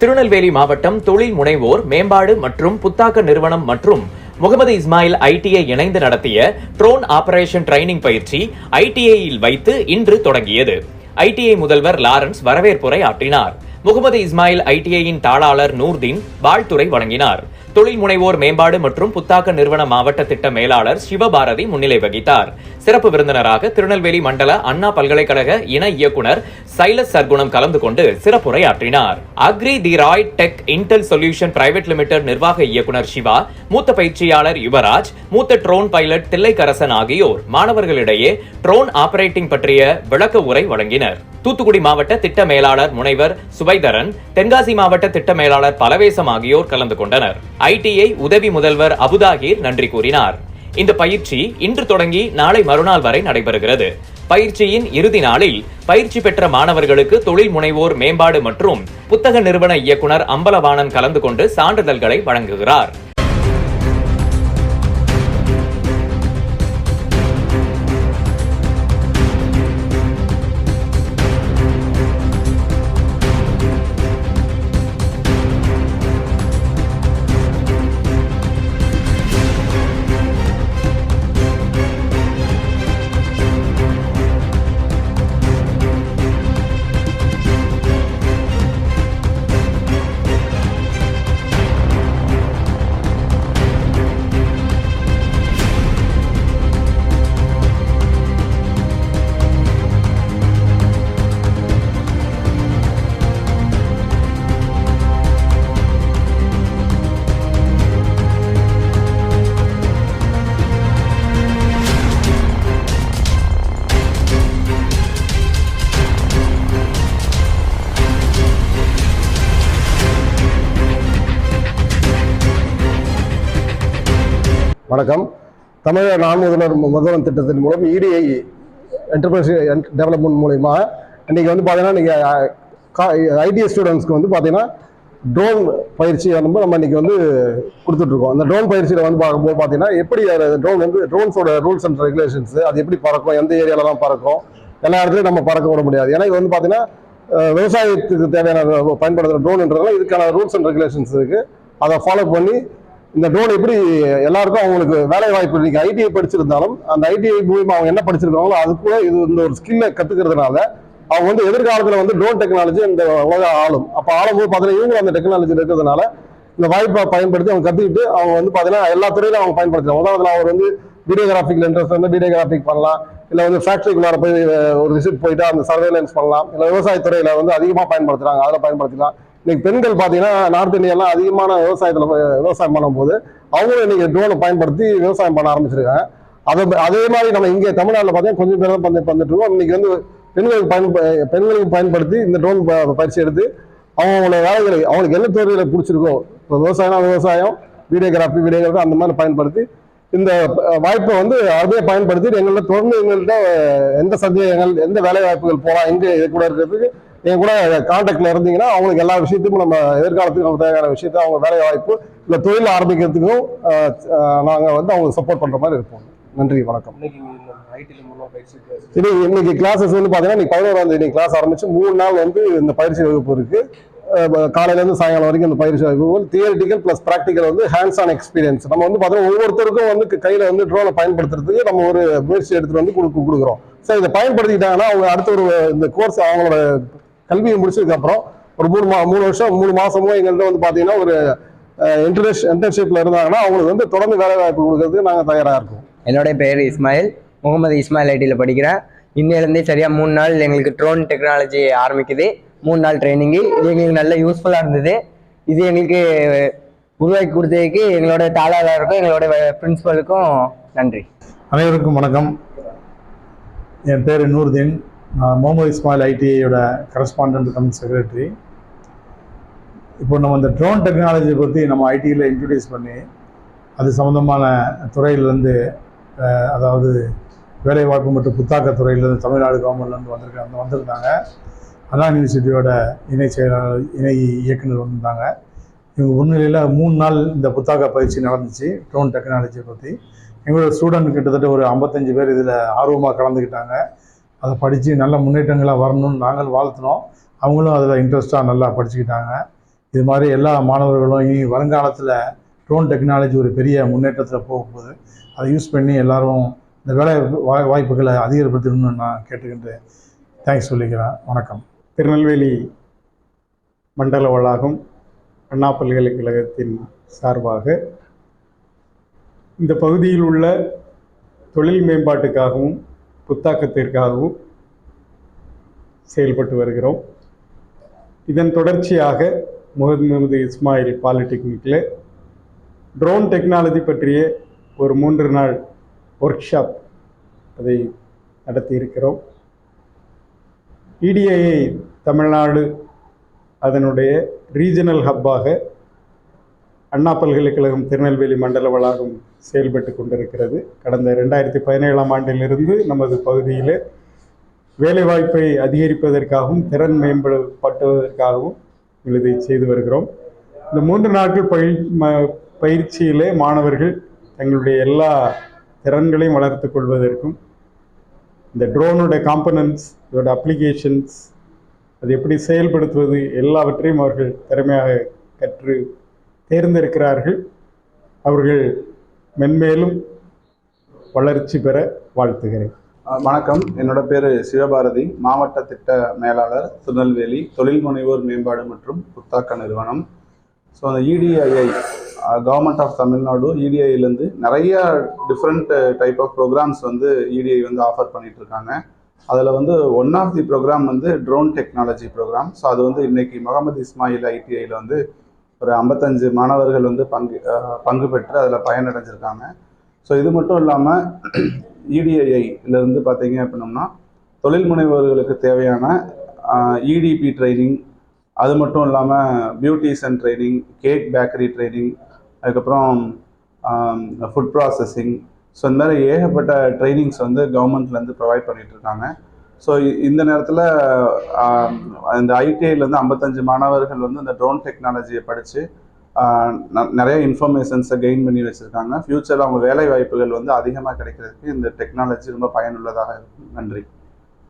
திருநெல்வேலி மாவட்டம் தொழில் முனைவோர் மேம்பாடு மற்றும் புத்தாக்க நிறுவனம் மற்றும் முகமது இஸ்மாயில் ஐடிஐ இணைந்து நடத்திய ட்ரோன் ஆபரேஷன் ட்ரைனிங் பயிற்சி ஐடிஐயில் வைத்து இன்று தொடங்கியது. ஐடிஐ முதல்வர் லாரன்ஸ் வரவேற்புரை ஆற்றினார். முகமது இஸ்மாயில் ஐடிஐயின் தாளாளர் நூர்தீன் வாழ்த்துரை வழங்கினார். தொழில் முனைவோர் மேம்பாடு மற்றும் புத்தாக்க நிறுவன மாவட்ட திட்ட மேலாளர் சிவபாரதி முன்னிலை வகித்தார். சிறப்பு விருந்தினராக திருநெல்வேலி மண்டல அண்ணா பல்கலைக்கழக இணை இயக்குனர் சைலஸ் சர்க்குணம் கலந்து கொண்டு சிறப்புரை ஆற்றினார். Agri the Roy tech Intel solution private limited நிர்வாக இயக்குனர் சிவா, மூத்த பயிற்சியாளர் யுவராஜ், மூத்த ட்ரோன் பைலட் தில்லைக்கரசன் ஆகியோர் மாணவர்களிடையே ட்ரோன் ஆபரேட்டிங் பற்றிய விளக்க உரை வழங்கினர். தூத்துக்குடி மாவட்ட திட்ட மேலாளர் முனைவர் சுபைதரன், தென்காசி மாவட்ட திட்ட மேலாளர் பலவேசம் ஆகியோர் கலந்து கொண்டனர். ஐடிஐ உதவி முதல்வர் அபுதாகிர் நன்றி கூறினார். இந்த பயிற்சி இன்று தொடங்கி நாளை மறுநாள் வரை நடைபெறுகிறது. பயிற்சியின் இறுதி நாளில் பயிற்சி பெற்ற மாணவர்களுக்கு தொழில் முனைவோர் மேம்பாடு மற்றும் புத்தக நிறுவன இயக்குனர் அம்பலவாணன் கலந்து கொண்டு சான்றிதழ்களை வழங்குகிறார். வணக்கம். தமிழக முதல்வர் திட்டத்தின் மூலம் இடிஐ என்டர்பிரைஸ் டெவலப்மெண்ட் மூலமா இன்றைக்கி வந்து பார்த்தீங்கன்னா நீங்கள் ஐடிஐ ஸ்டூடெண்ட்ஸ்க்கு வந்து பார்த்தீங்கன்னா ட்ரோன் பயிற்சி நம்ம இன்றைக்கி வந்து கொடுத்துட்ருக்கோம். அந்த ட்ரோன் பயிற்சியில் வந்து பார்க்கும்போது பார்த்தீங்கன்னா எப்படி ட்ரோன் வந்து ட்ரோன்ஸோட ரூல்ஸ் அண்ட் ரெகுலேஷன்ஸ், அது எப்படி பறக்கும், எந்த ஏரியாவிலலாம் பறக்கும், எல்லா இடத்துலையும் நம்ம பறக்க விட முடியாது. ஏன்னா இது வந்து பார்த்தீங்கன்னா விவசாயத்துக்கு தேவையான பயன்படுத்துகிற ட்ரோன்ன்றதுனால இதுக்கான ரூல்ஸ் அண்ட் ரெகுலேஷன்ஸ் இருக்குது. அதை ஃபாலோ பண்ணி இந்த ட்ரோன் எப்படி எல்லாருக்கும் அவங்களுக்கு வேலை வாய்ப்பு, இன்னைக்கு ஐடிஐ படிச்சிருந்தாலும் அந்த ஐடிஐ மூலமா அவங்க என்ன படிச்சிருக்காங்களோ அதுக்குள்ள இது இந்த ஒரு ஸ்கில்லை கத்துக்கிறதுனால அவங்க வந்து எதிர்காலத்தில் வந்து ட்ரோன் டெக்னாலஜி இந்த உலக ஆளும். அப்போ ஆளும்போது பார்த்தீங்கன்னா இவங்களும் அந்த டெக்னாலஜியில் இருக்கிறதுனால இந்த வாய்ப்பை பயன்படுத்தி அவங்க கற்றுக்கிட்டு அவங்க வந்து பார்த்தீங்கன்னா எல்லா துறையிலும் அவங்க பயன்படுத்தலாம். உதாரணத்தில் அவர் வந்து வீடியோகிராஃபிக்கில் இன்ட்ரெஸ்ட் வந்து வீடியோகிராஃபிக் பண்ணலாம், இல்லை வந்து ஃபேக்ட்ரிக்குள்ளார போய் ஒரு விசிட் போயிட்டு அந்த சர்வேலன்ஸ் பண்ணலாம், இல்லை விவசாயத்துறையில் வந்து அதிகமாக பயன்படுத்துகிறாங்க அதில் பயன்படுத்திக்கலாம். இன்னைக்கு பெண்கள் பார்த்தீங்கன்னா நார்த் இந்தியாலாம் அதிகமான விவசாயம் பண்ணும்போது அவங்களும் இன்னைக்கு ட்ரோனை பயன்படுத்தி விவசாயம் பண்ண ஆரம்பிச்சிருக்காங்க. அதே மாதிரி நம்ம இங்கே தமிழ்நாட்டில் பார்த்தீங்கன்னா கொஞ்சம் பேர் தான் பண்ணிட்டு இருக்கோம். இன்னைக்கு வந்து பெண்களுக்கு பயன்படுத்தி இந்த ட்ரோன் பயிற்சி எடுத்து அவங்களோட வேலைகளை அவங்களுக்கு என்ன துறையில் பிடிச்சிருக்கோ, இப்போ விவசாயம், வீடியோகிராஃபி அந்த மாதிரி பயன்படுத்தி இந்த வாய்ப்பை வந்து அதே பயன்படுத்தி எங்கள்கிட்ட எந்த சந்தேகங்கள், எந்த வேலை வாய்ப்புகள் போகலாம், எங்கே இது கூட இருக்கிறதுக்கு என் கூட கான்டாக்ட்ல இருந்தீங்கன்னா அவங்களுக்கு எல்லா விஷயத்தையும் நம்ம எதிர்காலத்துக்கு அவங்க தேவையான விஷயத்த அவங்க வேலை வாய்ப்பு இல்லை தொழில் ஆரம்பிக்கிறதுக்கும் நாங்கள் வந்து அவங்களுக்கு சப்போர்ட் பண்ணுற மாதிரி இருப்போம். நன்றி, வணக்கம். இன்னைக்கு கிளாஸஸ் வந்து பார்த்தீங்கன்னா இன்னைக்கு 11ஆம் தேதி கிளாஸ் ஆரம்பிச்சு 3 நாள் வந்து இந்த பயிற்சி வகுப்பு இருக்கு. காலையிலேருந்து சாயங்காலம் வரைக்கும் இந்த பயிற்சி வகுப்பு தியரிட்டிக்கல் பிளஸ் ப்ராக்டிக்கல் வந்து ஹேண்ட்ஸ் ஆன் எக்ஸ்பீரியன்ஸ். நம்ம வந்து பார்த்தீங்கன்னா ஒவ்வொருத்தருக்கும் வந்து கையில் வந்து ட்ரோனை பயன்படுத்துறதுக்கு நம்ம ஒரு முயற்சி எடுத்துட்டு வந்து கொடுக்குறோம். ஸோ இதை பயன்படுத்திக்கிட்டாங்கன்னா அவங்க அடுத்த ஒரு இந்த கோர்ஸ் அவங்களோட கல்வியை முடிச்சதுக்கு அப்புறம் ஒரு 3 மாசமோ எங்கள்கிட்ட வந்து பார்த்தீங்கன்னா ஒரு இன்டர்ன்ஷிப்ல இருந்தாங்கன்னா அவங்களுக்கு வந்து தொடர்ந்து வேலை வாய்ப்பு கொடுக்கறதுக்கு நாங்கள் தயாராக இருக்கோம். என்னோட பேர் இஸ்மாயில், முகமது இஸ்மாயில் ஐடியில் படிக்கிறேன். இன்னிலேருந்தே சரியாக 3 நாள் எங்களுக்கு ட்ரோன் டெக்னாலஜி ஆரம்பிக்குது. 3 நாள் ட்ரைனிங்கு. இது எங்களுக்கு நல்ல யூஸ்ஃபுல்லாக இருந்தது. இது எங்களுக்கு உருவாக்கி கொடுத்ததுக்கு எங்களோட தாளாளருக்கும் எங்களோட பிரின்சிபலுக்கும் நன்றி. அனைவருக்கும் வணக்கம். என் பேர் நூர்தீன். நான் முகமது இஸ்மாயில் ஐடிஐயோட கரஸ்பாண்டன்ட் கம் செக்ரட்டரி. இப்போ நம்ம இந்த ட்ரோன் டெக்னாலஜியை பற்றி நம்ம ஐடியில் இன்ட்ரடியூஸ் பண்ணி அது சம்மந்தமான துறையிலேருந்து, அதாவது வேலைவாய்ப்பு மற்றும் புத்தாக்க துறையிலேருந்து தமிழ்நாடு கவர்மெண்ட்லேருந்து வந்திருந்தாங்க. அண்ணா யூனிவர்சிட்டியோட இணை செயலாளர், இணை இயக்குனர் வந்திருந்தாங்க. இவங்க முன்னிலையில் 3 நாள் இந்த புத்தாக்க பயிற்சி நடந்துச்சு ட்ரோன் டெக்னாலஜியை பற்றி. எங்களோட ஸ்டூடெண்ட் கிட்டத்தட்ட ஒரு 55 பேர் இதில் ஆர்வமாக கலந்துக்கிட்டாங்க. அதை படித்து நல்ல முன்னேற்றங்களாக வரணும்னு நாங்கள் வாழ்த்தினோம். அவங்களும் அதில் இன்ட்ரெஸ்ட்டாக நல்லா படிச்சுக்கிட்டாங்க. இது மாதிரி எல்லா மாணவர்களும் இனி வருங்காலத்தில் ட்ரோன் டெக்னாலஜி ஒரு பெரிய முன்னேற்றத்தில் போகும்போது அதை யூஸ் பண்ணி எல்லாரும் இந்த வேலை வாய்ப்புகளை அதிகப்படுத்தணும்னு நான் கேட்டுக்கின்றேன். தேங்க்ஸ் சொல்லிக்கிறேன். வணக்கம். திருநெல்வேலி மண்டல வளாகம் அண்ணா பல்கலைக்கழகத்தின் சார்பாக இந்த பகுதியில் உள்ள தொழில் மேம்பாட்டுக்காகவும் புத்தாக்கத்திற்காகவும் செயல்பட்டு வருகிறோம். இதன் தொடர்ச்சியாக முகமது இஸ்மாயில் பாலிடெக்னிக்கில் ட்ரோன் டெக்னாலஜி பற்றிய ஒரு 3 நாள் ஒர்க் ஷாப் அதை நடத்தியிருக்கிறோம். EDII தமிழ்நாடு அதனுடைய ரீஜனல் ஹப்பாக அண்ணா பல்கலைக்கழகம் திருநெல்வேலி மண்டல வளாகம் செயல்பட்டு கொண்டிருக்கிறது. கடந்த 2017ஆம் ஆண்டிலிருந்து நமது பகுதியில் வேலைவாய்ப்பை அதிகரிப்பதற்காகவும் திறன் மேம்படுத்துவதற்காகவும் இதை செய்து வருகிறோம். இந்த 3 நாட்கள் பயிற்சியிலே மாணவர்கள் தங்களுடைய எல்லா திறன்களையும் வளர்த்து கொள்வதற்கும் இந்த ட்ரோனுடைய காம்பனன்ட்ஸ், இதோட அப்ளிகேஷன்ஸ், அது எப்படி செயல்படுத்துவது எல்லாவற்றையும் அவர்கள் திறமையாக கற்று தேர்ந்தெடுக்கிறார்கள். அவர்கள் மென்மேலும் வளர்ச்சி பெற வாழ்த்துகிறேன். வணக்கம். என்னோட பேர் சிவபாரதி, மாவட்ட திட்ட மேலாளர், திருநெல்வேலி தொழில் முனைவோர் மேம்பாடு மற்றும் புத்தாக்க நிறுவனம். ஸோ அந்த EDII கவர்மெண்ட் ஆஃப் தமிழ்நாடு EDIலேருந்து நிறைய டிஃப்ரெண்ட் டைப் ஆஃப் ப்ரோக்ராம்ஸ் வந்து EDI வந்து ஆஃபர் பண்ணிட்டு இருக்காங்க. அதில் வந்து ஒன் ஆஃப் தி ப்ரோக்ராம் வந்து ட்ரோன் டெக்னாலஜி ப்ரோக்ராம். ஸோ அது வந்து இன்னைக்கு முகமது இஸ்மாயில் ITIயில் வந்து ஒரு 55 மாணவர்கள் வந்து பங்கு பெற்று அதில் பயனடைஞ்சிருக்காங்க. ஸோ இது மட்டும் இல்லாமல் EDIலேருந்து பார்த்தீங்க அப்படின்னோம்னா தொழில் முனைவோர்களுக்கு தேவையான EDP ட்ரைனிங், அது மட்டும் இல்லாமல் beautician training, cake bakery training, அதுக்கப்புறம் ஃபுட் ப்ராசஸிங், ஸோ இந்த மாதிரி ஏகப்பட்ட ட்ரைனிங்ஸ் வந்து கவர்மெண்ட்லேருந்து ப்ரொவைட் பண்ணிகிட்ருக்காங்க. ஸோ இந்த நேரத்தில் இந்த ITIலேருந்து 55 மாணவர்கள் வந்து இந்த ட்ரோன் டெக்னாலஜியை படித்து நிறைய இன்ஃபர்மேஷன்ஸை கெயின் பண்ணி வச்சுருக்காங்க. ஃப்யூச்சரில் அவங்க வேலை வாய்ப்புகள் வந்து அதிகமாக கிடைக்கிறதுக்கு இந்த டெக்னாலஜி ரொம்ப பயனுள்ளதாக இருக்கும். நன்றி.